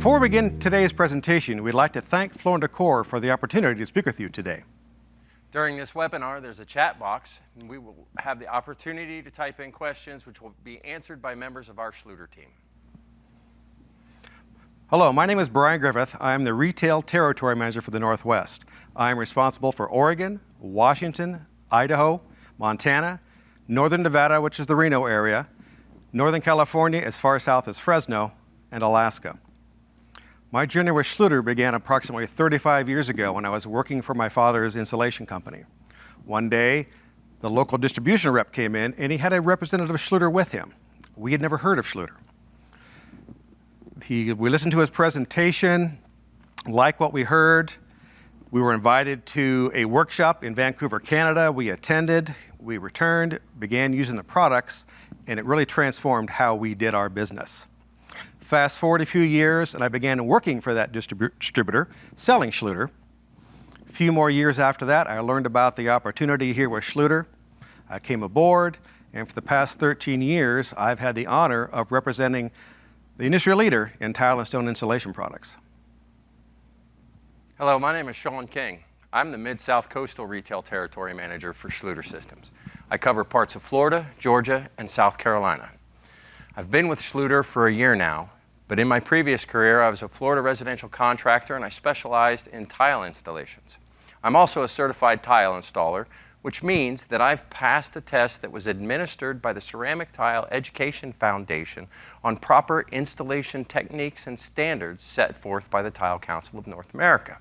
Before we begin today's presentation, we'd like to thank Decor for the opportunity to speak with you today. During this webinar, there's a chat box, and we will have the opportunity to type in questions which will be answered by members of our Schluter team. Hello, my name is Brian Griffith. I am the Retail Territory Manager for the Northwest. I am responsible for Oregon, Washington, Idaho, Montana, Northern Nevada, which is the Reno area, Northern California as far south as Fresno, and Alaska. My journey with Schluter began approximately 35 years ago when I was working for my father's insulation company. One day, the local distribution rep came in and he had a representative of Schluter with him. We had never heard of Schluter. We listened to his presentation, liked what we heard. We were invited to a workshop in Vancouver, Canada. We attended, we returned, began using the products, and it really transformed how we did our business. Fast forward a few years, and I began working for that distributor, selling Schluter. A few more years after that, I learned about the opportunity here with Schluter. I came aboard, and for the past 13 years, I've had the honor of representing the industry leader in tile and stone insulation products. Hello, my name is Sean King. I'm the Mid-South Coastal Retail Territory Manager for Schluter Systems. I cover parts of Florida, Georgia, and South Carolina. I've been with Schluter for a year now, but in my previous career, I was a Florida residential contractor and I specialized in tile installations. I'm also a certified tile installer, which means that I've passed a test that was administered by the Ceramic Tile Education Foundation on proper installation techniques and standards set forth by the Tile Council of North America.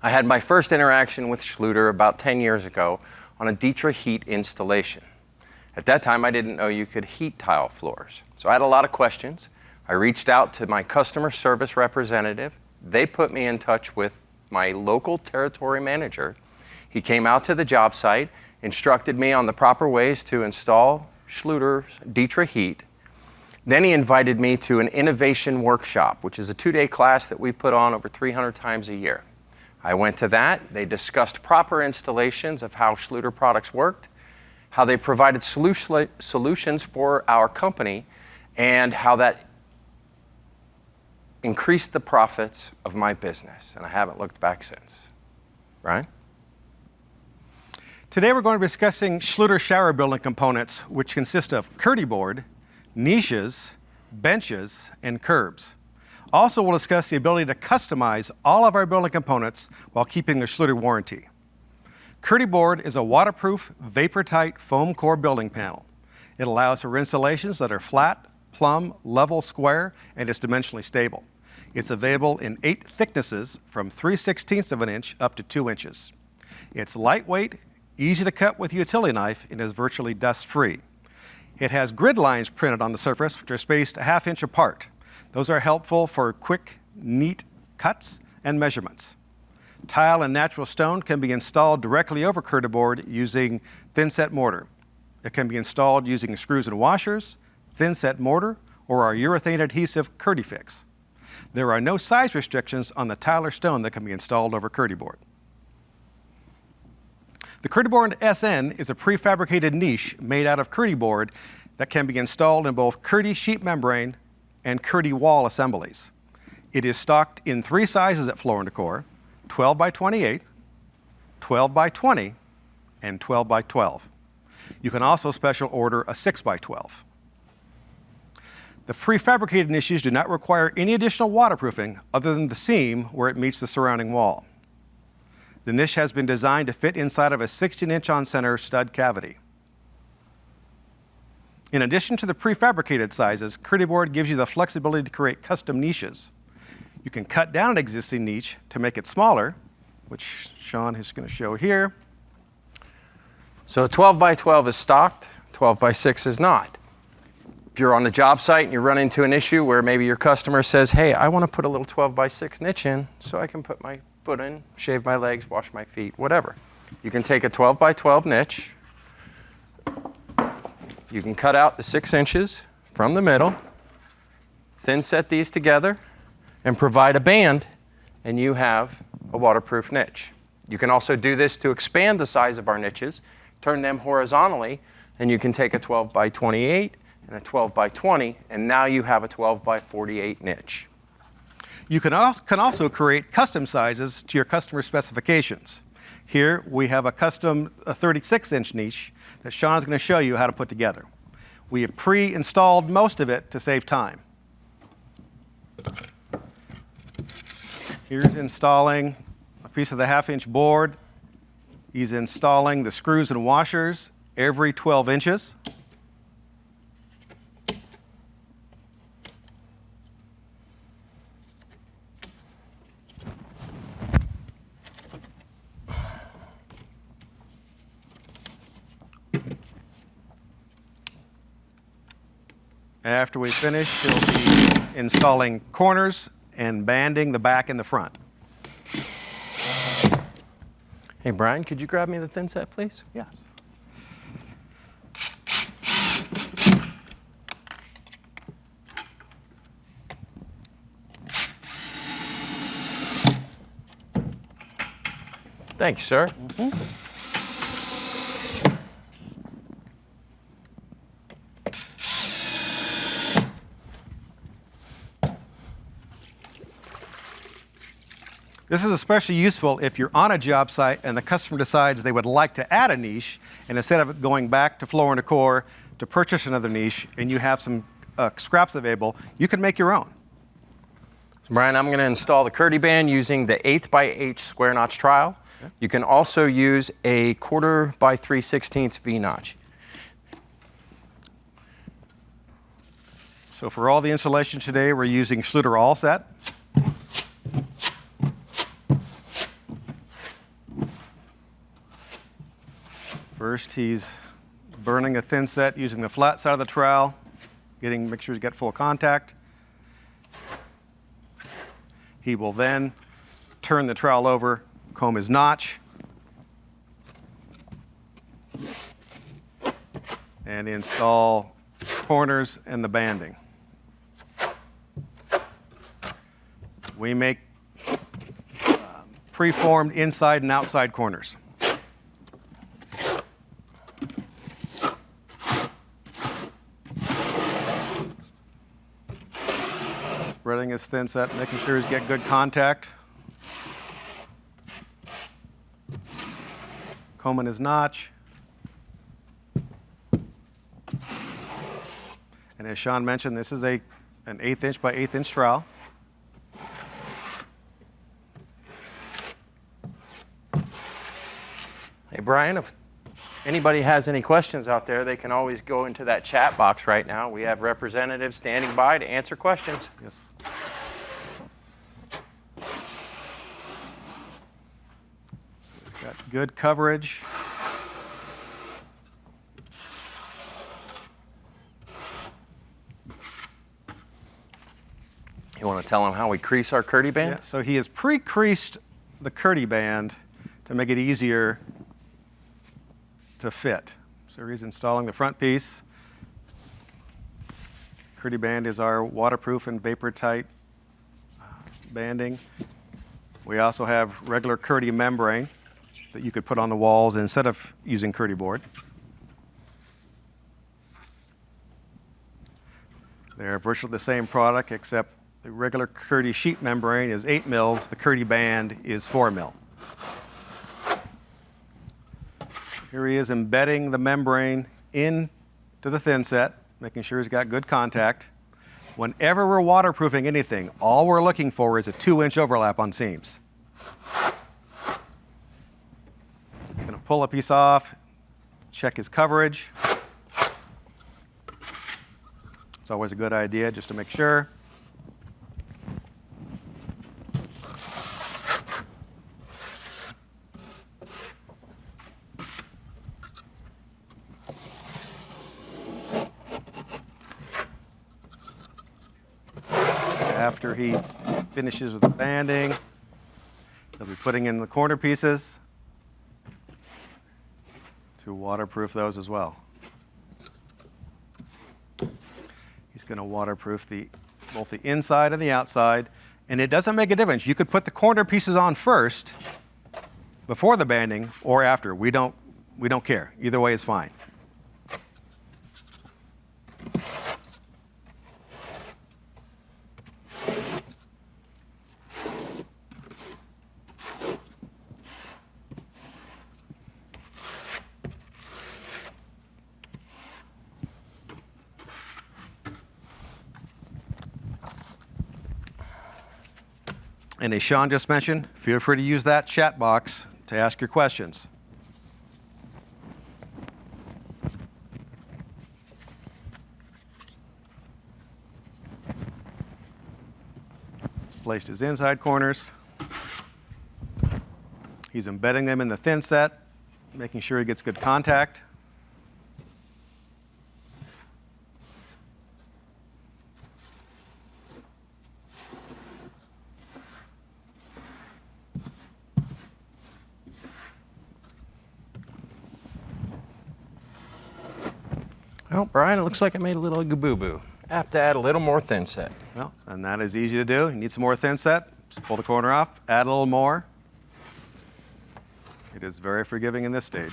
I had my first interaction with Schluter about 10 years ago on a Decor heat installation. At that time, I didn't know you could heat tile floors. So I had a lot of questions. I reached out to my customer service representative. They put me in touch with my local territory manager. He came out to the job site, instructed me on the proper ways to install Schluter's Decor heat. Then he invited me to an innovation workshop, which is a 2-day class that we put on over 300 times a year. I went to that. They discussed proper installations of how Schluter products worked, how they provided solutions for our company, and how that increased the profits of my business. And I haven't looked back since. Ryan? Today we're going to be discussing Schluter shower building components, which consist of curdy board, niches, benches, and curbs. Also, we'll discuss the ability to customize all of our building components while keeping the Schluter warranty. Curdy board is a waterproof, vapor-tight foam core building panel. It allows for installations that are flat, plumb, level, square, and is dimensionally stable. It's available in 8 thicknesses from 3/16 of an inch up to 2 inches. It's lightweight, easy to cut with a utility knife, and is virtually dust-free. It has grid lines printed on the surface, which are spaced a 1/2 inch apart. Those are helpful for quick, neat cuts and measurements. Tile and natural stone can be installed directly over curdy board using thin-set mortar. It can be installed using screws and washers, thin-set mortar, or our urethane adhesive Curdy Fix. There are no size restrictions on the tile or stone that can be installed over curdy board. The Curdy Board SN is a prefabricated niche made out of curdy board that can be installed in both curdy sheet membrane and curdy wall assemblies. It is stocked in 3 sizes at Floor & Decor: 12 by 28, 12 by 20, and 12 by 12. You can also special order a 6 by 12. The prefabricated niches do not require any additional waterproofing other than the seam where it meets the surrounding wall. The niche has been designed to fit inside of a 16-inch on-center stud cavity. In addition to the prefabricated sizes, curdy board gives you the flexibility to create custom niches. You can cut down an existing niche to make it smaller, which Sean is going to show here. So 12 by 12 is stocked, 12 by 6 is not. If you're on the job site and you run into an issue where maybe your customer says, hey, I want to put a little 12 by 6 niche in so I can put my foot in, shave my legs, wash my feet, whatever. You can take a 12 by 12 niche. You can cut out the 6 inches from the middle, thin set these together, and provide a band, and you have a waterproof niche. You can also do this to expand the size of our niches, turn them horizontally, and you can take a 12 by 28 and a 12 by 20, and now you have a 12 by 48 niche. You can also create custom sizes to your customer specifications. Here we have a custom 36-inch niche that Sean's going to show you how to put together. We have pre-installed most of it to save time. Here's installing a piece of the 1/2-inch board. He's installing the screws and washers every 12 inches. After we finish, he'll be installing corners and banding the back and the front. Hey, Brian, could you grab me the thin set, please? Yes. Thank you, sir. This is especially useful if you're on a job site and the customer decides they would like to add a niche, and instead of going back to Floor & Decor to purchase another niche and you have some scraps available, you can make your own. So Brian, I'm going to install the Curdy band using the 1/8 by 8 square notch trowel. Okay. You can also use a 1/4 by 3/16 V notch. So for all the installation today, we're using Schluter All Set. First, he's burning a thin set using the flat side of the trowel, make sure he's got full contact. He will then turn the trowel over, comb his notch, and install corners and the banding. We make preformed inside and outside corners. Spreading his thin set, making sure he's got good contact. Combing his notch. And as Sean mentioned, this is an 1/8 inch by 1/8 inch trowel. Hey, Brian, if anybody has any questions out there, they can always go into that chat box right now. We have representatives standing by to answer questions. Yes. So he's got good coverage. You want to tell them how we crease our Curdy band? Yeah, so he has pre-creased the Curdy band to make it easier to fit. So he's installing the front piece. Curdy band is our waterproof and vapor-tight banding. We also have regular Curdy membrane that you could put on the walls instead of using Curdy board. They're virtually the same product, except the regular Curdy sheet membrane is 8 mils, the Curdy band is 4 mil. Here he is embedding the membrane into the thin set, making sure he's got good contact. Whenever we're waterproofing anything, all we're looking for is a 2-inch overlap on seams. Going to pull a piece off, check his coverage. It's always a good idea just to make sure. After he finishes with the banding, he'll be putting in the corner pieces to waterproof those as well. He's going to waterproof both the inside and the outside, and it doesn't make a difference. You could put the corner pieces on first, before the banding, or after. We don't care. Either way is fine. And as Sean just mentioned, feel free to use that chat box to ask your questions. He's placed his inside corners. He's embedding them in the thin set, making sure he gets good contact. Well, Brian, it looks like I made a little boo-boo. I have to add a little more thin set. Well, and that is easy to do. You need some more thin set, just pull the corner off, add a little more. It is very forgiving in this stage.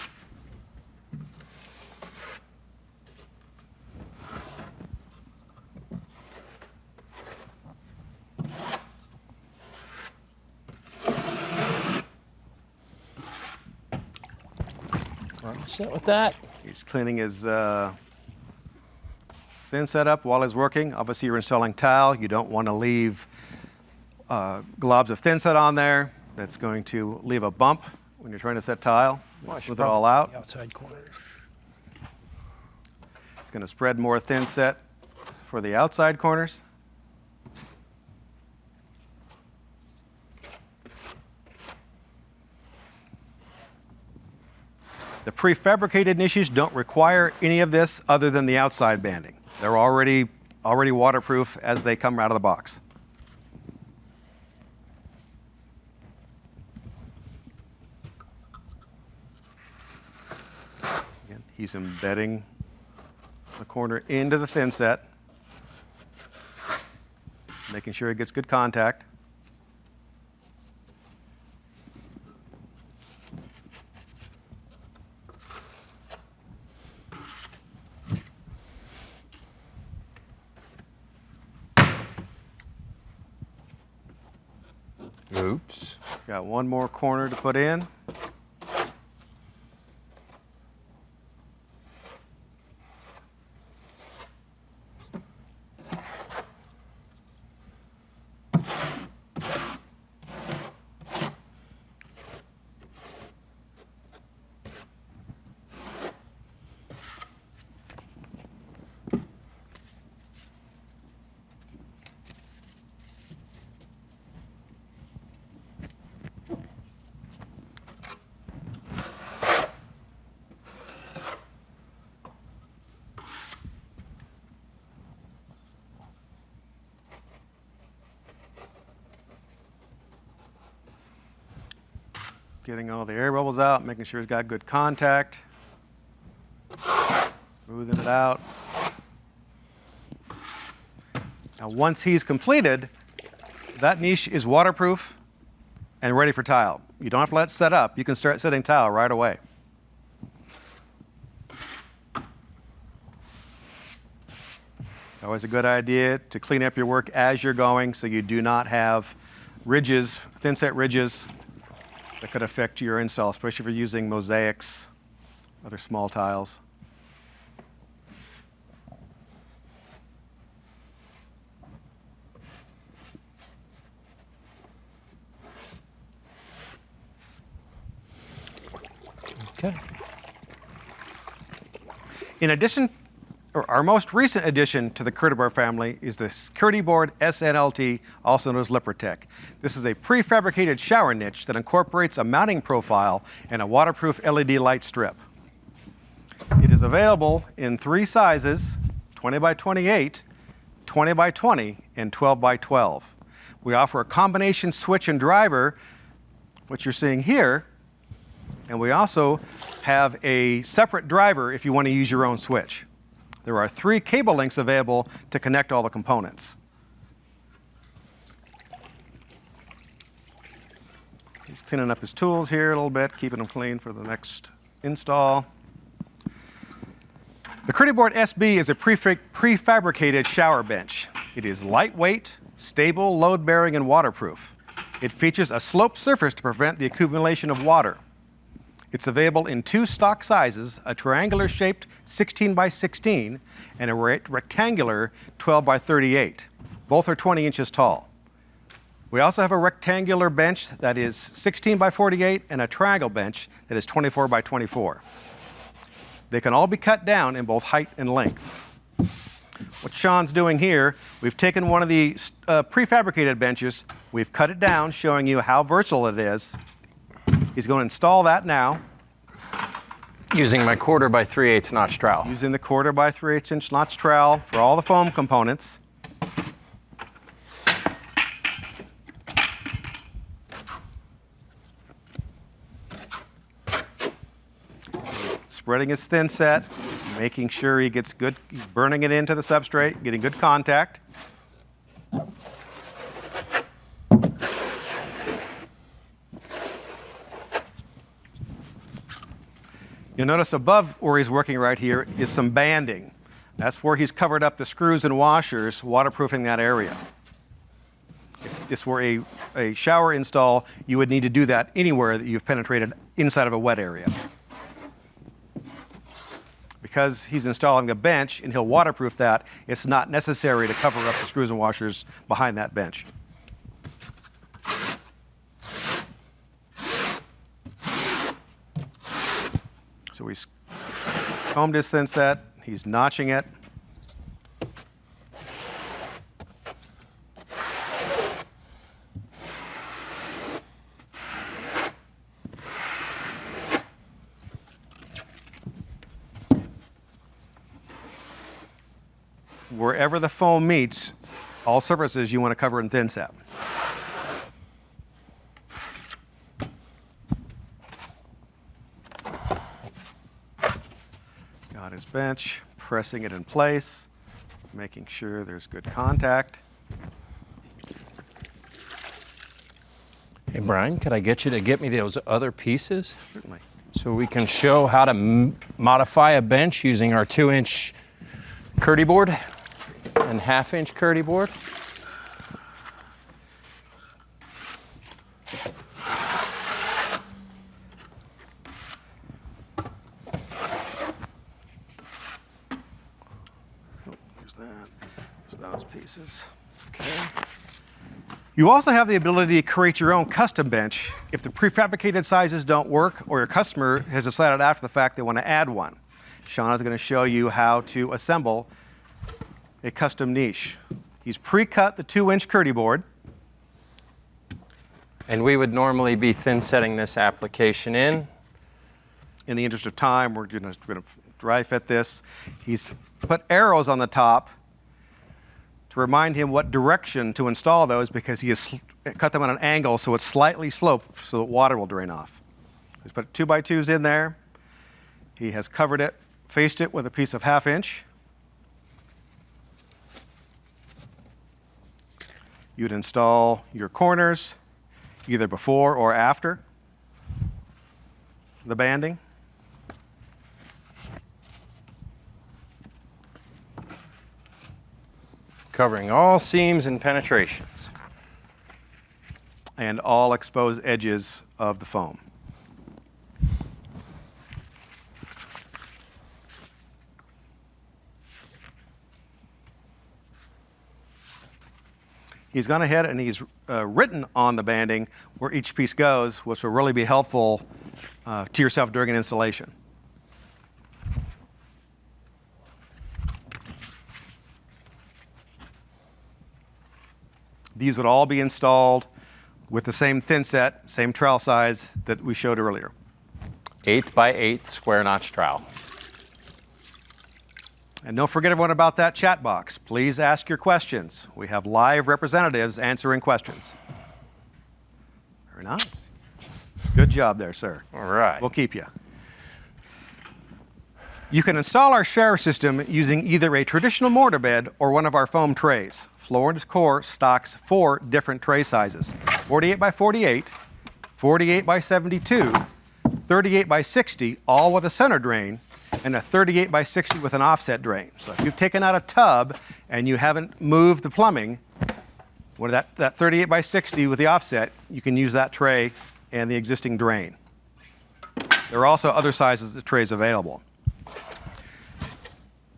Set with that. He's cleaning his thin set up while he's working. Obviously, you're installing tile. You don't want to leave globs of thin set on there. That's going to leave a bump when you're trying to set tile. Smooth it all out. Outside corners. It's going to spread more thin set for the outside corners. The prefabricated niches don't require any of this other than the outside banding. They're already waterproof as they come out of the box. Again, he's embedding the corner into the thin set, making sure it gets good contact. Oops. Got one more corner to put in. Getting all the air bubbles out, making sure it's got good contact. Smoothing it out. Now, once he's completed, that niche is waterproof and ready for tile. You don't have to let it set up. You can start setting tile right away. Always a good idea to clean up your work as you're going so you do not have ridges, thin set ridges that could affect your install, especially if you're using mosaics, other small tiles. Okay. In addition, or our most recent addition to the Curtibar family is this Curtiboard SNLT, also known as Liprotec. This is a prefabricated shower niche that incorporates a mounting profile and a waterproof LED light strip. It is available in 3 sizes, 20 by 28, 20 by 20, and 12 by 12. We offer a combination switch and driver, which you're seeing here, and we also have a separate driver if you want to use your own switch. There are 3 cable links available to connect all the components. He's cleaning up his tools here a little bit, keeping them clean for the next install. The Curtiboard SB is a prefabricated shower bench. It is lightweight, stable, load-bearing, and waterproof. It features a sloped surface to prevent the accumulation of water. It's available in 2 stock sizes, a triangular-shaped 16 by 16 and a rectangular 12 by 38. Both are 20 inches tall. We also have a rectangular bench that is 16 by 48 and a triangle bench that is 24 by 24. They can all be cut down in both height and length. What Sean's doing here, we've taken one of the prefabricated benches, we've cut it down, showing you how versatile it is. He's going to install that now. Using my 1/4 by 3/8 notch trowel. Using the 1/4 by 3/8 inch notch trowel for all the foam components. Spreading his thin set, making sure he gets good, he's burning it into the substrate, getting good contact. You'll notice above where he's working right here is some banding. That's where he's covered up the screws and washers, waterproofing that area. If this were a shower install, you would need to do that anywhere that you've penetrated inside of a wet area. Because he's installing the bench and he'll waterproof that, it's not necessary to cover up the screws and washers behind that bench. So he's combed his thin set, he's notching it. Wherever the foam meets, all surfaces you want to cover in thin set. Got his bench, pressing it in place, making sure there's good contact. Hey Brian, could I get you to get me those other pieces? Certainly. So we can show how to modify a bench using our 2-inch Curdy board and 1/2-inch Curdy board. Here's that. There's those pieces. Okay. You also have the ability to create your own custom bench if the prefabricated sizes don't work or your customer has decided after the fact they want to add one. Sean is going to show you how to assemble a custom niche. He's pre-cut the 2-inch Curdy board. And we would normally be thin setting this application in. In the interest of time, we're going to dry fit this. He's put arrows on the top to remind him what direction to install those because he has cut them at an angle so it's slightly sloped so that water will drain off. He's put 2x2s in there. He has covered it, faced it with a piece of 1/2-inch. You'd install your corners either before or after the banding. Covering all seams and penetrations. And all exposed edges of the foam. He's gone ahead and he's written on the banding where each piece goes, which will really be helpful to yourself during an installation. These would all be installed with the same thin set, same trowel size that we showed earlier. 1/8 by 1/8 square notch trowel. And don't forget everyone about that chat box. Please ask your questions. We have live representatives answering questions. Very nice. Good job there, sir. All right. We'll keep you. You can install our shower system using either a traditional mortar bed or one of our foam trays. Floor & Decor stocks 4 different tray sizes: 48 by 48, 48 by 72, 38 by 60, all with a center drain, and a 38 by 60 with an offset drain. So if you've taken out a tub and you haven't moved the plumbing, with that 38 by 60 with the offset, you can use that tray and the existing drain. There are also other sizes of trays available.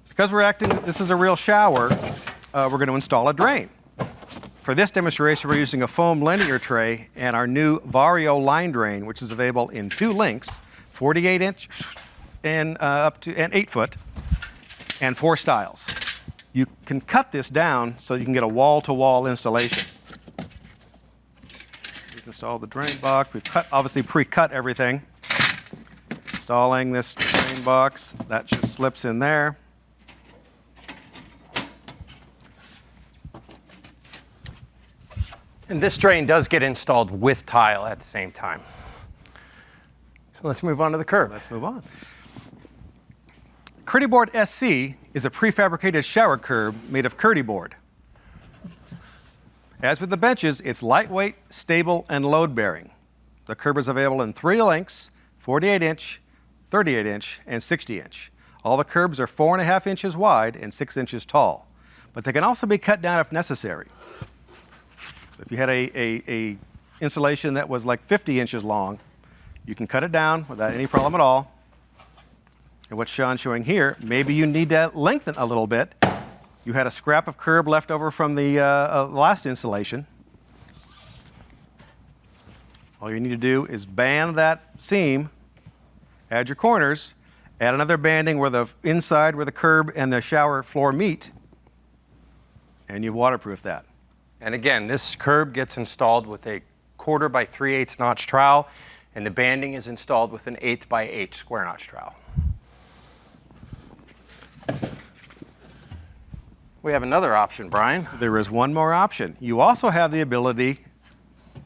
Because we're acting, this is a real shower, we're going to install a drain. For this demonstration, we're using a foam linear tray and our new Vario line drain, which is available in 2 lengths, 48 inch and up to 8 foot, and 4 styles. You can cut this down so you can get a wall-to-wall installation. We can install the drain box. We've obviously pre-cut everything. Installing this drain box, that just slips in there. And this drain does get installed with tile at the same time. So let's move on to the curb. Let's move on. Curdy Board SC is a prefabricated shower curb made of Curdy board. As with the benches, it's lightweight, stable, and load-bearing. The curb is available in 3 lengths, 48 inch, 38 inch, and 60 inch. All the curbs are 4.5 inches wide and 6 inches tall, but they can also be cut down if necessary. If you had a installation that was like 50 inches long, you can cut it down without any problem at all. And what Sean's showing here, maybe you need to lengthen a little bit. You had a scrap of curb left over from the last installation. All you need to do is band that seam, add your corners, add another banding where the inside where the curb and the shower floor meet, and you waterproof that. And again, this curb gets installed with a 1/4 by 3/8 notch trowel, and the banding is installed with an 1/8 by 8 square notch trowel. We have another option, Brian. There is one more option. You also have the ability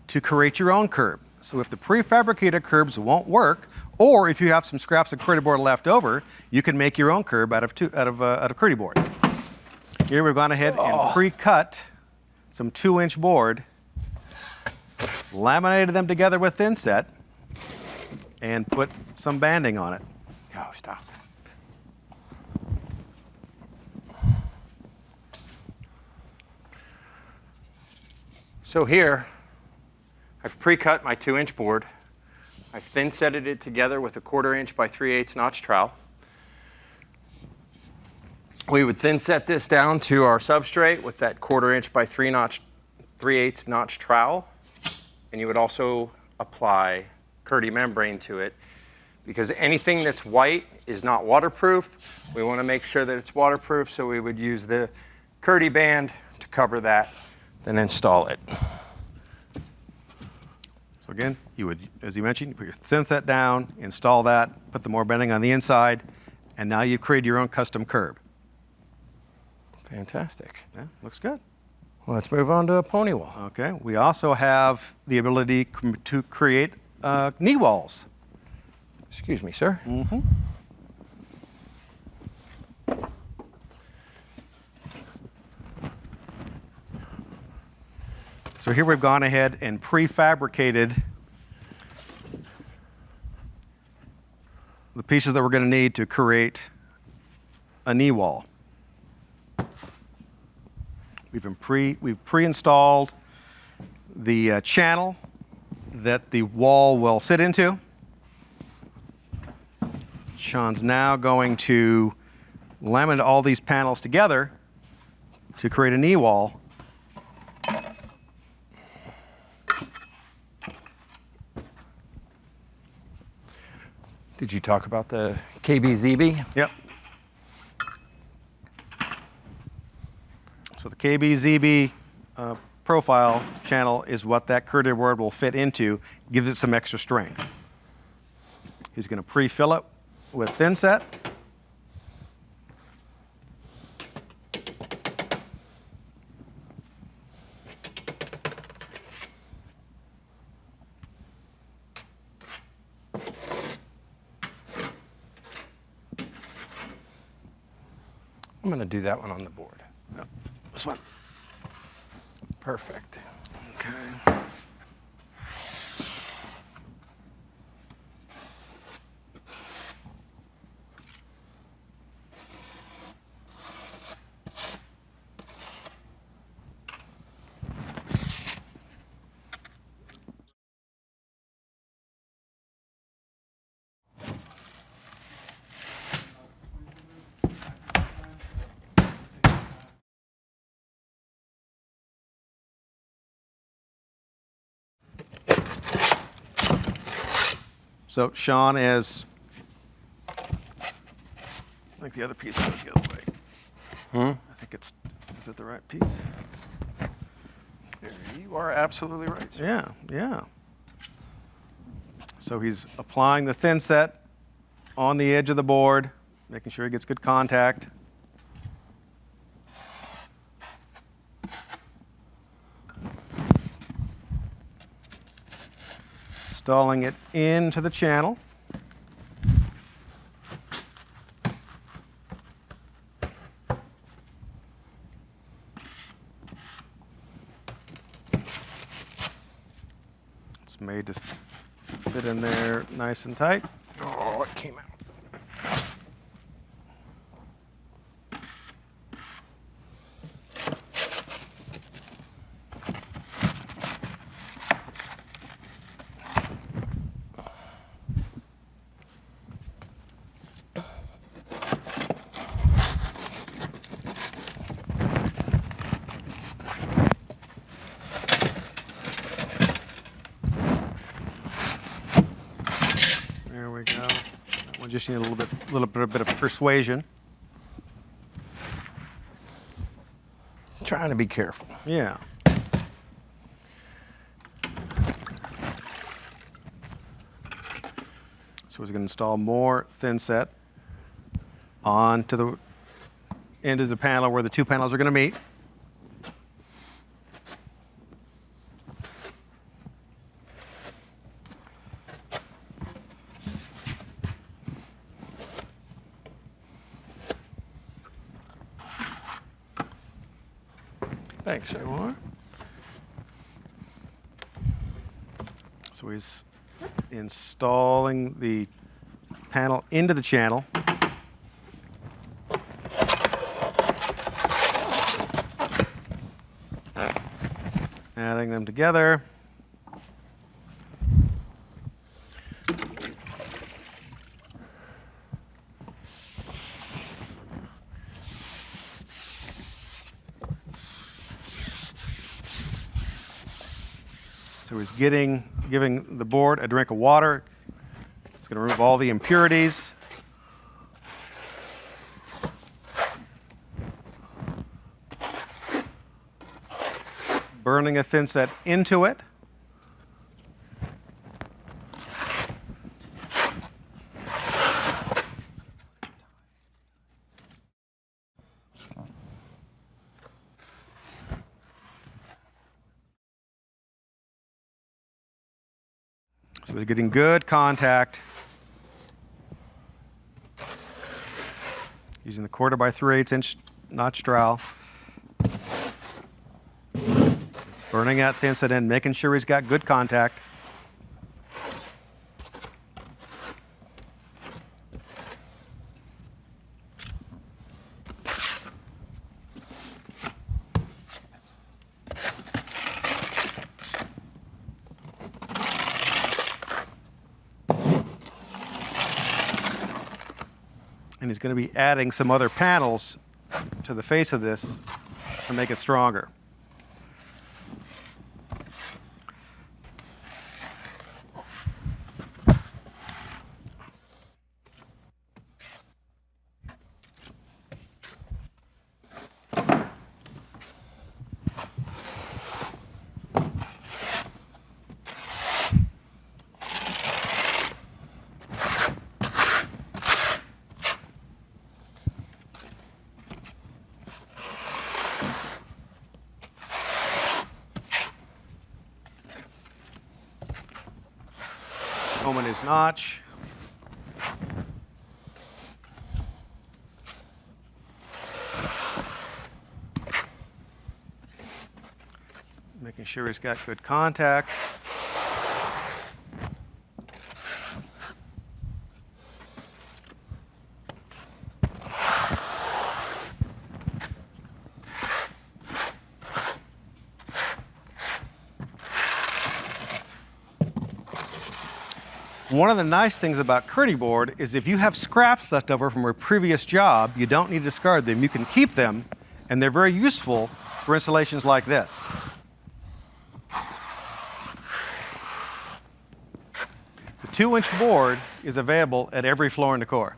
to create your own curb. So if the prefabricated curbs won't work, or if you have some scraps of Curdy board left over, you can make your own curb out of Curdy board. Here we've gone ahead and pre-cut some 2-inch board, laminated them together with thin set, and put some banding on it. Oh, stop. So here, I've pre-cut my 2-inch board. I've thin setted it together with a 1/4 inch by 3/8 notch trowel. We would thin set this down to our substrate with that 1/4 inch by 3/8 notch trowel. And you would also apply Curdy membrane to it, because anything that's white is not waterproof. We want to make sure that it's waterproof, so we would use the Curdy band to cover that, then install it. So again, you would, as you mentioned, you put your thin set down, install that, put the more bending on the inside, and now you've created your own custom curb. Fantastic. Yeah, looks good. Well, let's move on to a pony wall. Okay, we also have the ability to create knee walls. Excuse me, sir. Mm-hmm. So here we've gone ahead and prefabricated the pieces that we're going to need to create a knee wall. We've pre-installed the channel that the wall will sit into. Sean's now going to laminate all these panels together to create a knee wall. Did you talk about the KBZB? Yep. So the KBZB profile channel is what that Curdy board will fit into, gives it some extra strength. He's going to pre-fill it with thin set. I'm going to do that one on the board. Yep. This one. Perfect. Okay. So Sean is, I think the other piece goes the other way. I think it's, is it the right piece? You are absolutely right, sir. Yeah, yeah. So he's applying the thin set on the edge of the board, making sure he gets good contact. Installing it into the channel. It's made to fit in there nice and tight. Oh, it came out. There we go. That one just needs a little bit of persuasion. Trying to be careful. Yeah. So he's going to install more thin set onto the end of the panel where the two panels are going to meet. Thanks, There sir. you are. So he's installing the panel into the channel. Adding them together. So he's giving the board a drink of water. It's going to remove all the impurities. Burning a thin set into it. So we're getting good contact. Using the 1/4 by 3/8 inch notch trowel. Burning that thin set in, making sure he's got good contact. And he's going to be adding some other panels to the face of this to make it stronger. Homing his notch. Making sure he's got good contact. One of the nice things about Curdy board is if you have scraps left over from a previous job, you don't need to discard them. You can keep them, and they're very useful for installations like this. The 2-inch board is available at every floor in Decor.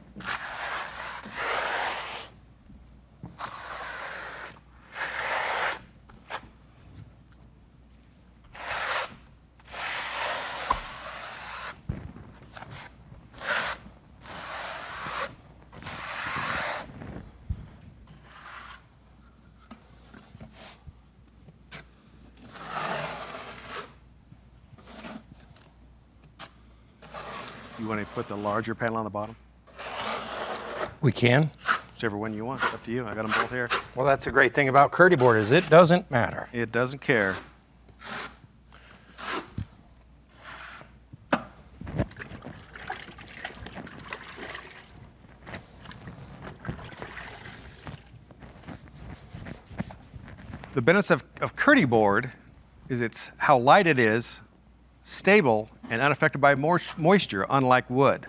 You want to put the larger panel on the bottom? We can. Whichever one you want. It's up to you. I got them both here. Well, that's a great thing about Curdy board is it doesn't matter. It doesn't care. The benefits of Curdy board is it's how light it is, stable, and unaffected by moisture, unlike wood.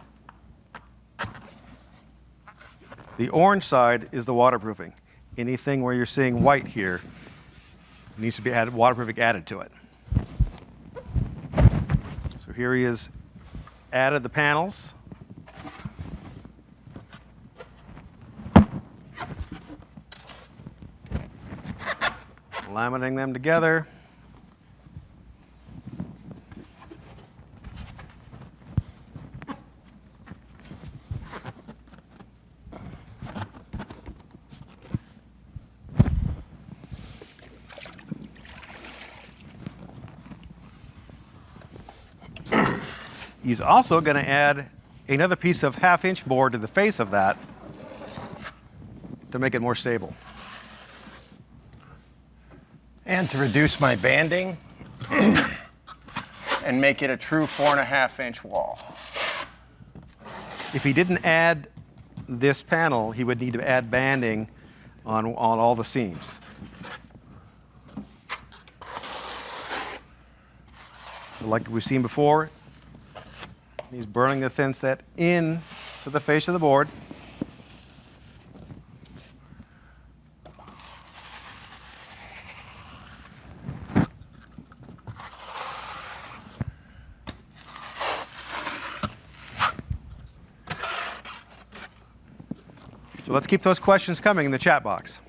The orange side is the waterproofing. Anything where you're seeing white here needs to be added, waterproofing added to it. So here he has added the panels. Laminating them together. He's also going to add another piece of 1/2-inch board to the face of that to make it more stable. And to reduce my banding and make it a true 4.5-inch wall. If he didn't add this panel, he would need to add banding on all the seams. Like we've seen before, he's burning the thin set in to the face of the board. So let's keep those questions coming in the chat box.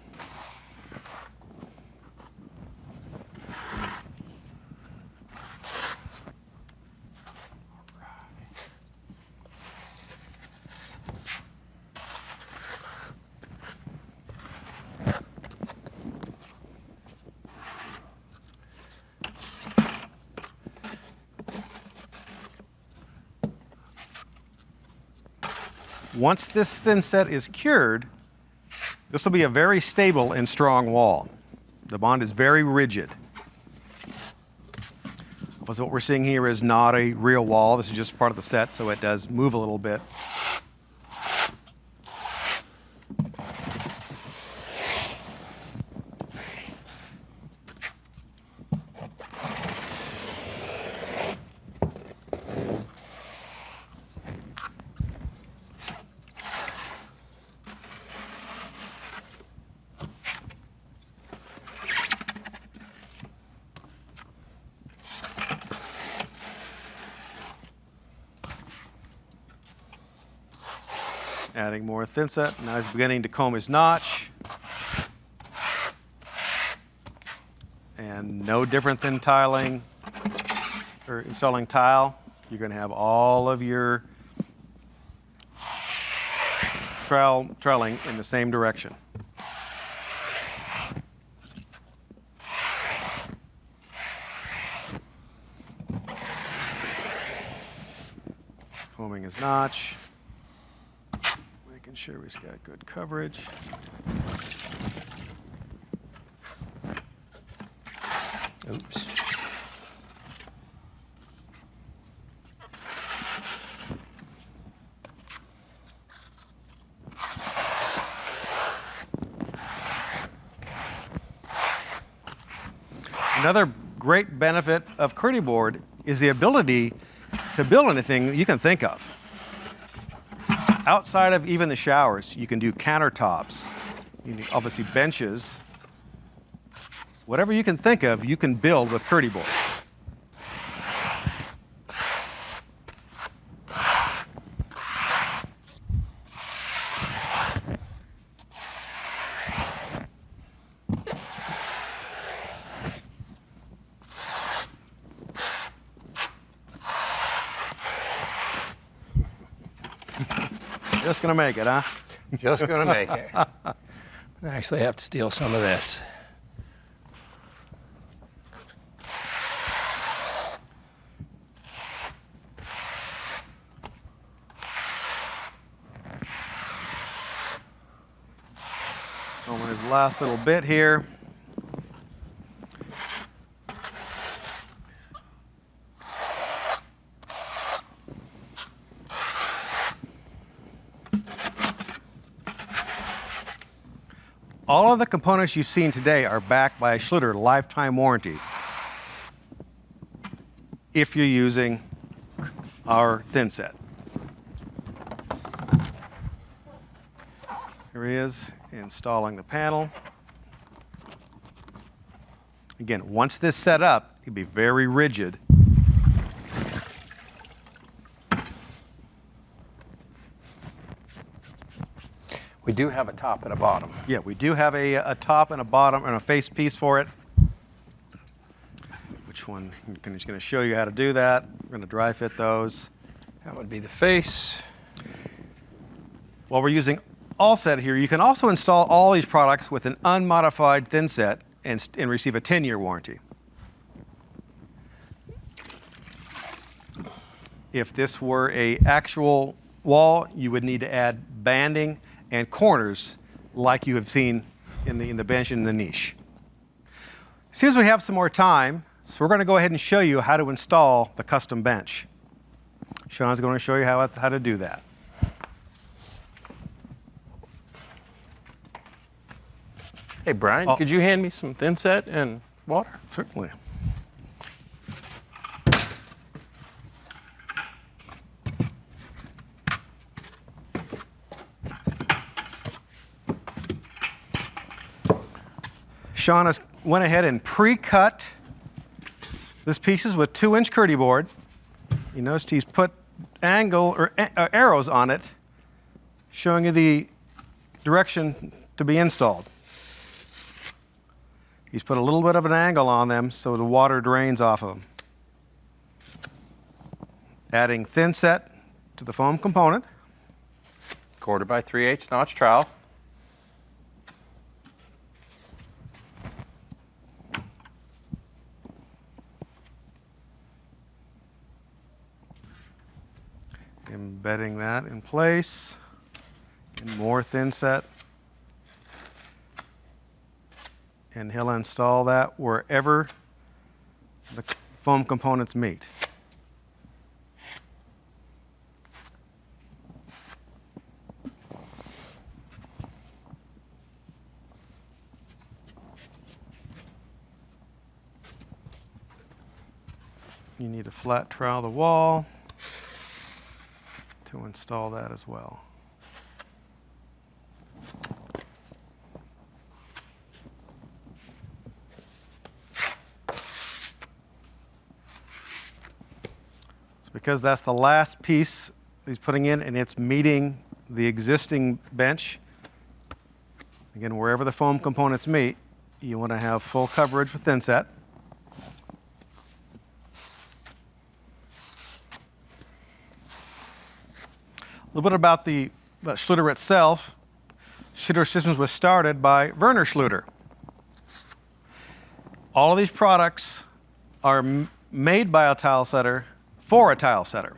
Once this thin set is cured, this will be a very stable and strong wall. The bond is very rigid. So what we're seeing here is not a real wall. This is just part of the set, so it does move a little bit. Adding more thin set. Now he's beginning to comb his notch. And no different than tiling or installing tile. You're going to have all of your trelling in the same direction. Combing his notch. Making sure he's got good coverage. Oops. Another great benefit of Curdy board is the ability to build anything that you can think of. Outside of even the showers, you can do countertops, you can do obviously benches. Whatever you can think of, you can build with Curdy board. Just gonna make it, huh? Just gonna make it. I actually have to steal some of this. So on his last little bit here. All of the components you've seen today are backed by a Schluter lifetime warranty if you're using our thin set. Here he is installing the panel. Again, once this set up, it'll be very rigid. We do have a top and a bottom. Yeah, we do have a top and a bottom and a face piece for it. Which one? I'm just going to show you how to do that. We're going to dry fit those. That would be the face. While we're using all set here, you can also install all these products with an unmodified thin set and receive a 10-year warranty. If this were a actual wall, you would need to add banding and corners like you have seen in the bench and in the niche. Seems we have some more time, so we're going to go ahead and show you how to install the custom bench. Sean's going to show you how to do that. Hey, Brian, could you hand me some thin set and water? Certainly. Sean has went ahead and pre-cut this pieces with 2-inch Curdy board. You noticed he's put angle or arrows on it, showing you the direction to be installed. He's put a little bit of an angle on them so the water drains off of them. Adding thin set to the foam component. 1/4 by 3/8 notch trowel. Embedding that in place. And more thin set. And he'll install that wherever the foam components meet. You need to flat trowel the wall to install that as well. So because that's the last piece he's putting in and it's meeting the existing bench, again, wherever the foam components meet, you want to have full coverage with thin set. A little bit about the Schluter itself. Schluter Systems was started by Werner Schluter. All of these products are made by a tile setter for a tile setter.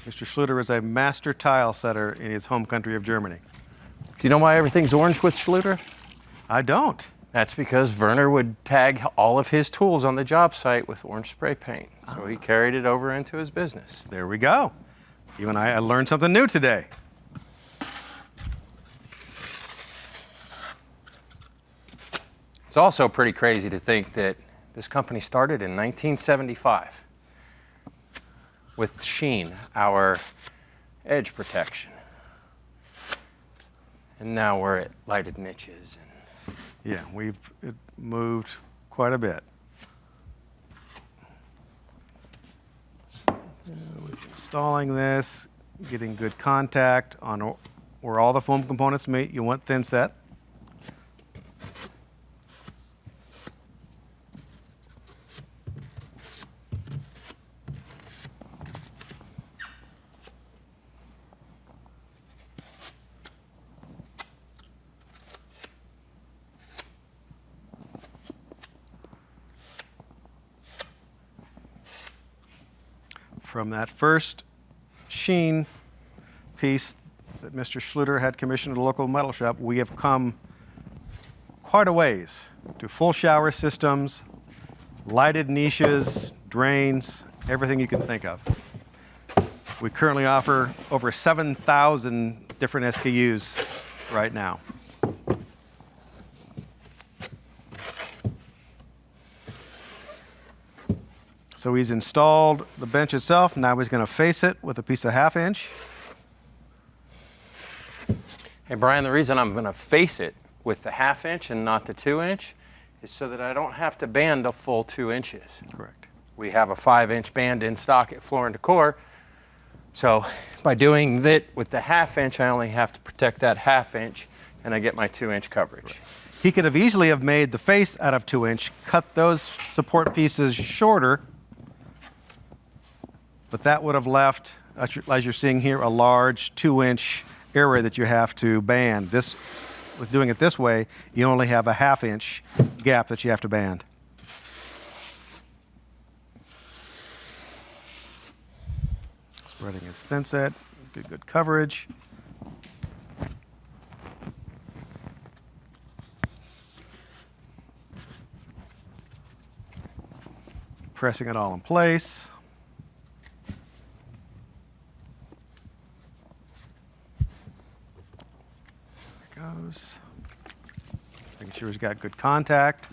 Mr. Schluter is a master tile setter in his home country of Germany. Do you know why everything's orange with Schluter? I don't. That's because Werner would tag all of his tools on the job site with orange spray paint. So he carried it over into his business. There we go. You and I learned something new today. It's also pretty crazy to think that this company started in 1975 with Sheen, our edge protection. And now we're at lighted niches. Yeah, we've moved quite a bit. So he's installing this, getting good contact on where all the foam components meet. You want thin set. from that first sheen piece that Mr. Schluter had commissioned at a local metal shop, we have come quite a ways to full shower systems, lighted niches, drains, everything you can think of. We currently offer over 7,000 different SKUs right now. So he's installed the bench itself. Now he's going to face it with a piece of 1/2 inch. Hey, Brian, the reason I'm going to face it with the 1/2 inch and not the 2 inch is so that I don't have to band a full 2 inches. Correct. We have a 5-inch band in stock at Floor & Decor. So by doing that with the 1/2 inch, I only have to protect that 1/2 inch and I get my 2-inch coverage. He could have easily have made the face out of 2 inch, cut those support pieces shorter, but that would have left, as you're seeing here, a large 2-inch area that you have to band. With doing it this way, you only have a 1/2 inch gap that you have to band. Spreading his thin set, good coverage. Pressing it all in place. Goes. Making sure he's got good contact.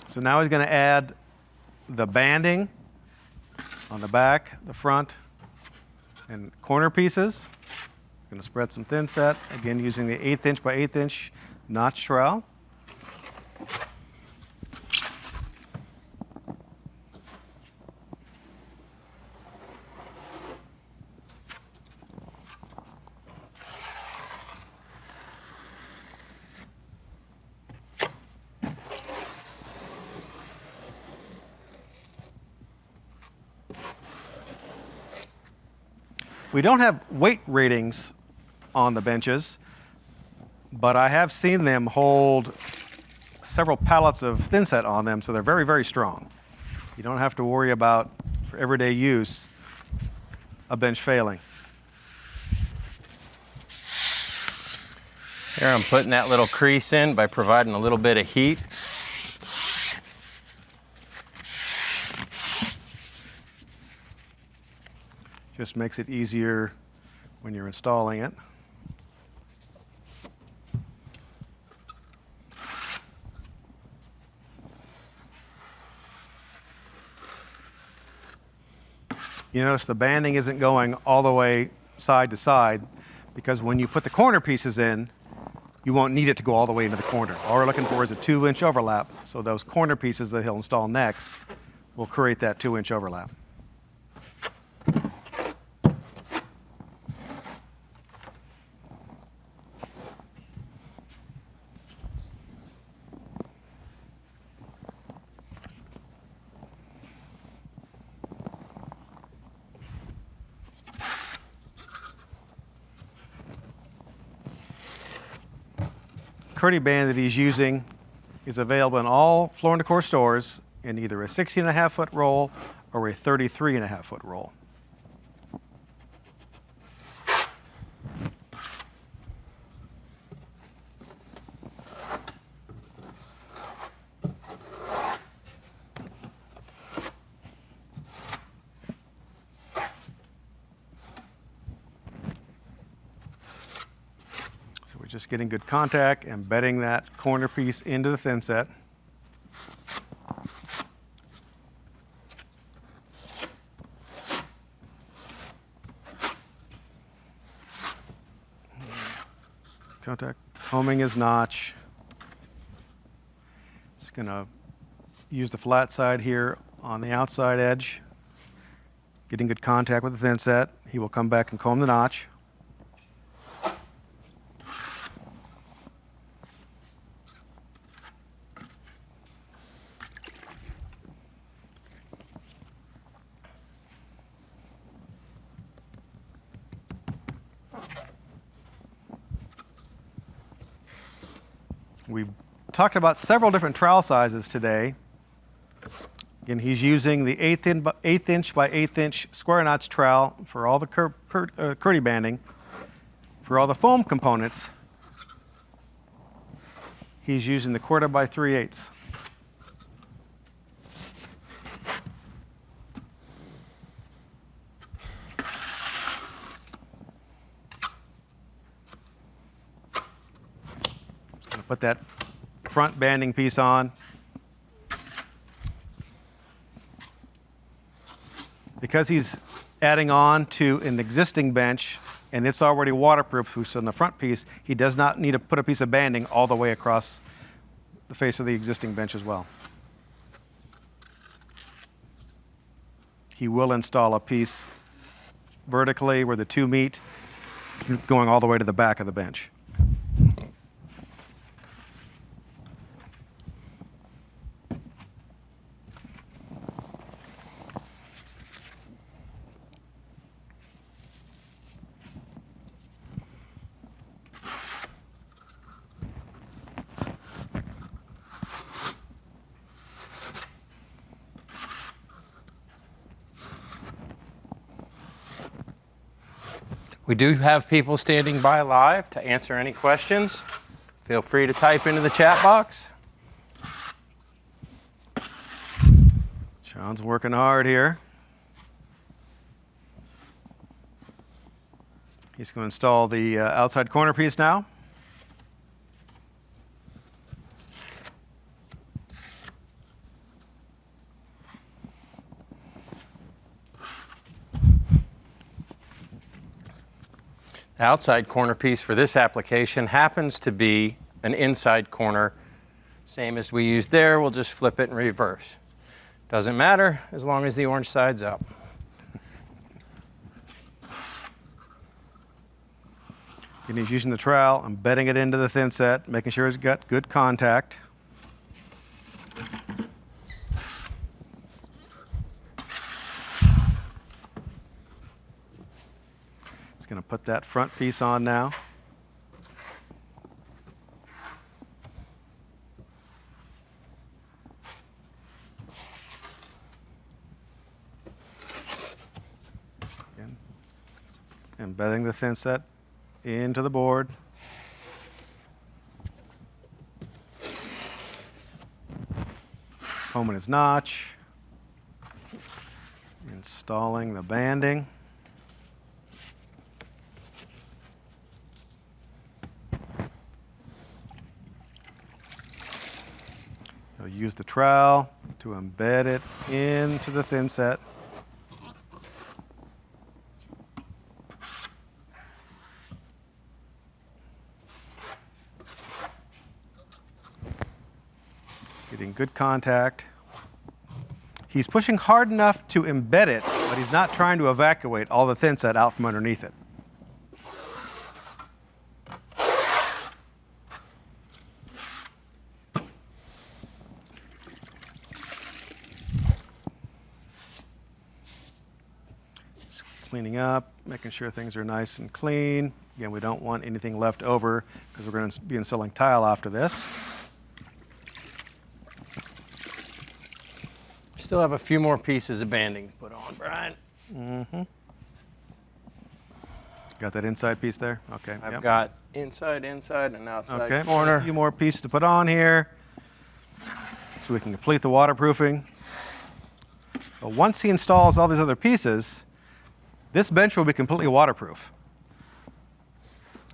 So now he's going to add the banding on the back, the front, and corner pieces. Going to spread some thin set, again using the 1/8 inch by 1/8 inch notch trowel. We don't have weight ratings on the benches, but I have seen them hold several pallets of thin set on them, so they're very, very strong. You don't have to worry about, for everyday use, a bench failing. Here I'm putting that little crease in by providing a little bit of heat. Just makes it easier when you're installing it. You notice the banding isn't going all the way side to side because when you put the corner pieces in, you won't need it to go all the way into the corner. All we're looking for is a 2-inch overlap. So those corner pieces that he'll install next will create that 2-inch overlap. Curdy band that he's using is available in all Floor & Decor stores in either a 16.5 foot roll or a 33.5 foot roll. We're just getting good contact and bedding that corner piece into the thin set. Contact, homing his notch. Just gonna use the flat side here on the outside edge, getting good contact with the thin set. He will come back and comb the notch. We've talked about several different trowel sizes today. Again, he's using the 1/8 inch by 1/8 inch square notch trowel for all the curdy banding. For all the foam components, he's using the 1/4 by 3/8. Just going to put that front banding piece on. Because he's adding on to an existing bench and it's already waterproof, who's on the front piece, he does not need to put a piece of banding all the way across the face of the existing bench as well. He will install a piece vertically where the two meet, going all the way to the back of the bench. We do have people standing by live to answer any questions. Feel free to type into the chat box. Sean's working hard here. He's going to install the outside corner piece now. The outside corner piece for this application happens to be an inside corner. Same as we used there, we'll just flip it in reverse. Doesn't matter as long as the orange side's up. And he's using the trowel, embedding it into the thin set, making sure it's got good contact. Going to put that front piece on now. Again, embedding the thin set into the board. Homing his notch. Installing the banding. Use the trowel to embed it into the thin set. Getting good contact. He's pushing hard enough to embed it, but he's not trying to evacuate all the thin set out from underneath it. Cleaning up, making sure things are nice and clean. Again, we don't want anything left over because we're going to be installing tile after this. Still have a few more pieces of banding to put on, Brian. Mm-hmm. Got that inside piece there? Okay. I've got inside, and outside okay. corner. A few more pieces to put on here so we can complete the waterproofing. But once he installs all these other pieces, this bench will be completely waterproof,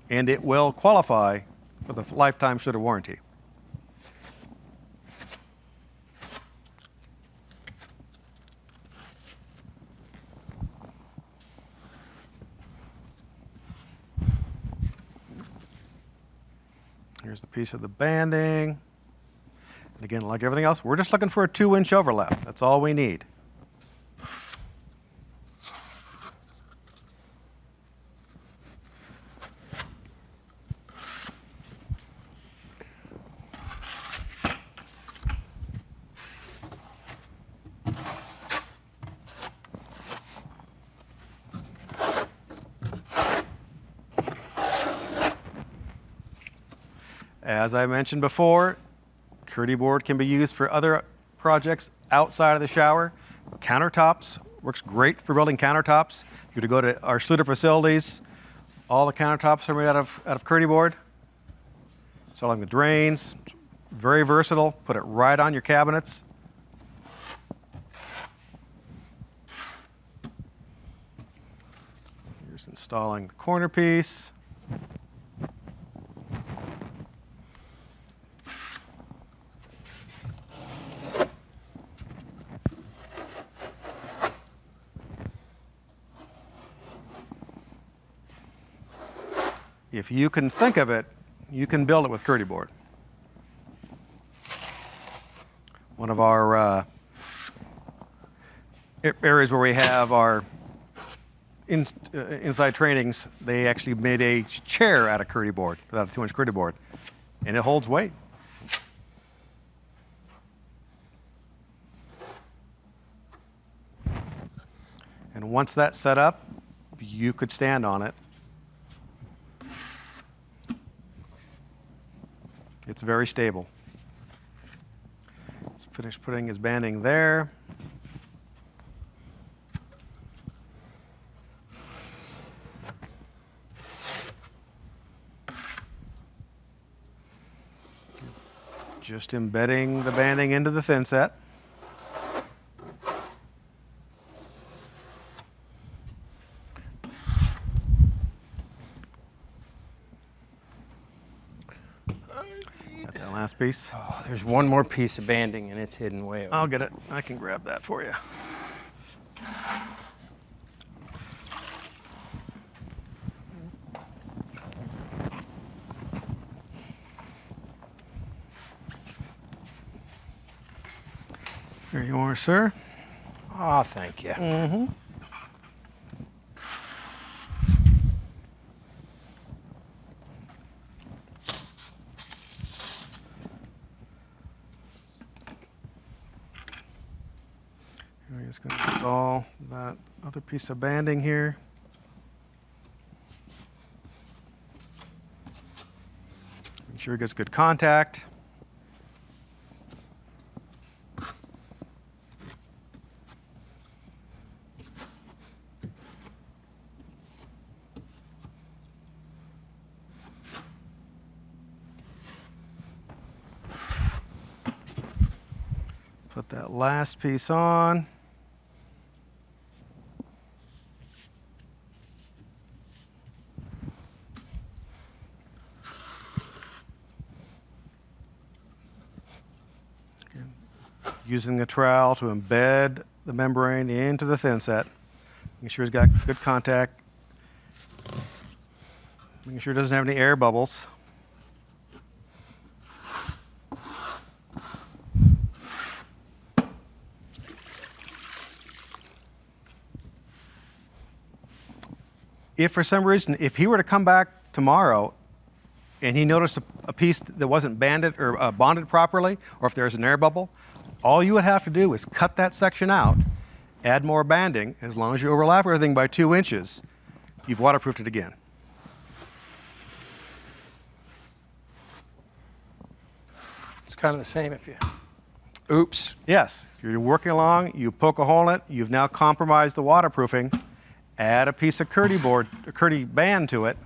and it will qualify for the lifetime Schluter warranty. Here's the piece of the banding. And again, like everything else, we're just looking for a 2-inch overlap. That's all we need. As I mentioned before, Curdy board can be used for other projects outside of the shower. Countertops works great for building countertops. If you were to go to our Schluter facilities, all the countertops are made out of Curdy board. So like the drains, very versatile. Put it right on your cabinets. Here's installing the corner piece. If you can think of it, you can build it with Curdy board. One of our areas where we have our inside trainings, they actually made a chair out of Curdy board, without a 2-inch Curdy board, and it holds weight. And once that's set up, you could stand on it. It's very stable. Let's finish putting his banding there. Just embedding the banding into the thin set. Got that last piece. Oh, there's one more piece of banding and it's hidden way over. I'll get it. I can grab that for you. There you are, sir. Oh, thank you. Mm-hmm. We're just going to install that other piece of banding here. Make sure it gets good contact. Put that last piece on. Again, using the trowel to embed the membrane into the thin set. Making sure it's got good contact. Making sure it doesn't have any air bubbles. If for some reason, if he were to come back tomorrow and he noticed a piece that wasn't banded or bonded properly, or if there's an air bubble, all you would have to do is cut that section out, add more banding. As long as you overlap everything by 2 inches, you've waterproofed it again. It's kind of the same if you, oops. Yes, if you're working along, you poke a hole in it, you've now compromised the waterproofing. Add a piece of Curdy board, a Curdy band to it.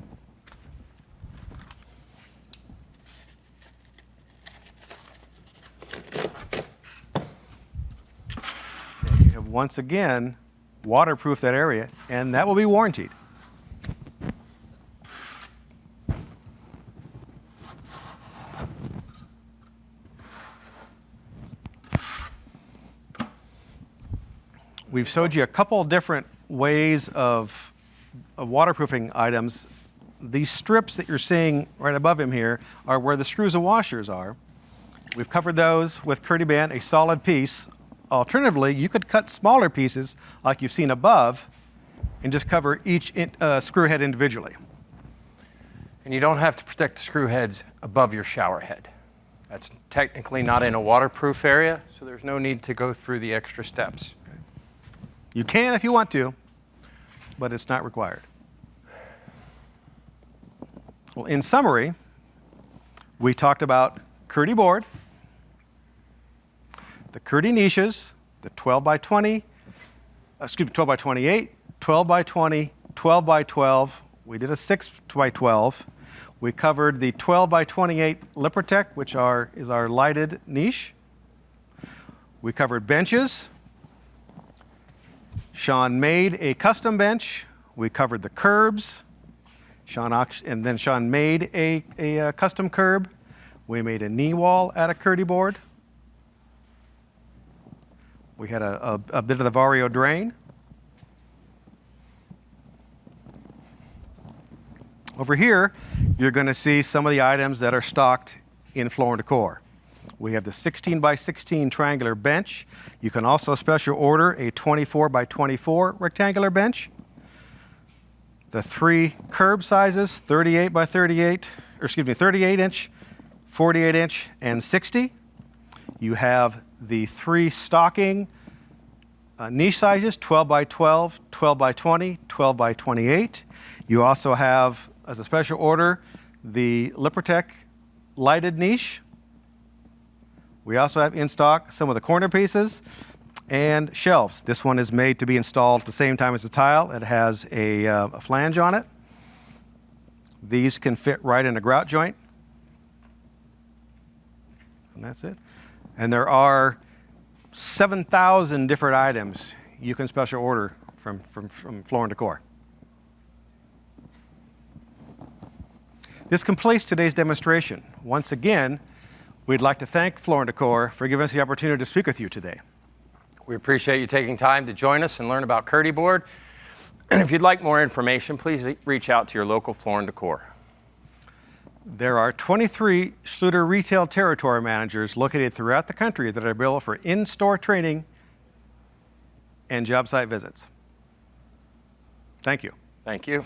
And you have once again waterproofed that area, and that will be warranted. We've showed you a couple different ways of waterproofing items. These strips that you're seeing right above him here are where the screws and washers are. We've covered those with Curdy band, a solid piece. Alternatively, you could cut smaller pieces like you've seen above and just cover each screw head individually. And you don't have to protect the screw heads above your shower head. That's technically not in a waterproof area, so there's no need to go through the extra steps. You can if you want to, but it's not required. Well, in summary, We talked about Curdy board, the Curdy niches, the 12 by 20, 12 by 28, 12 by 20, 12 by 12. We did a 6 by 12. We covered the 12 by 28 Liprotech, which is our lighted niche. We covered benches. Sean made a custom bench. We covered the curbs. And then Sean made a custom curb. We made a knee wall out of Curdy board. We had a bit of the Vario drain. Over here, you're going to see some of the items that are stocked in Floor and Decor. We have the 16 by 16 triangular bench. You can also special order a 24 by 24 rectangular bench. The 3 curb sizes, 38 by 38, 38 inch, 48 inch, and 60. You have the 3 stocking niche sizes, 12 by 12, 12 by 20, 12 by 28. You also have, as a special order, the Liprotech lighted niche. We also have in stock some of the corner pieces and shelves. This one is made to be installed at the same time as the tile. It has a flange on it. These can fit right in a grout joint. And that's it. And there are 7,000 different items you can special order from Floor and Decor. This completes today's demonstration. Once again, we'd like to thank Floor and Decor for giving us the opportunity to speak with you today. We appreciate you taking time to join us and learn about Curdy board. And if you'd like more information, please reach out to your local Floor and Decor. There are 23 Schluter retail territory managers located throughout the country that are available for in-store training and job site visits. Thank you. Thank you.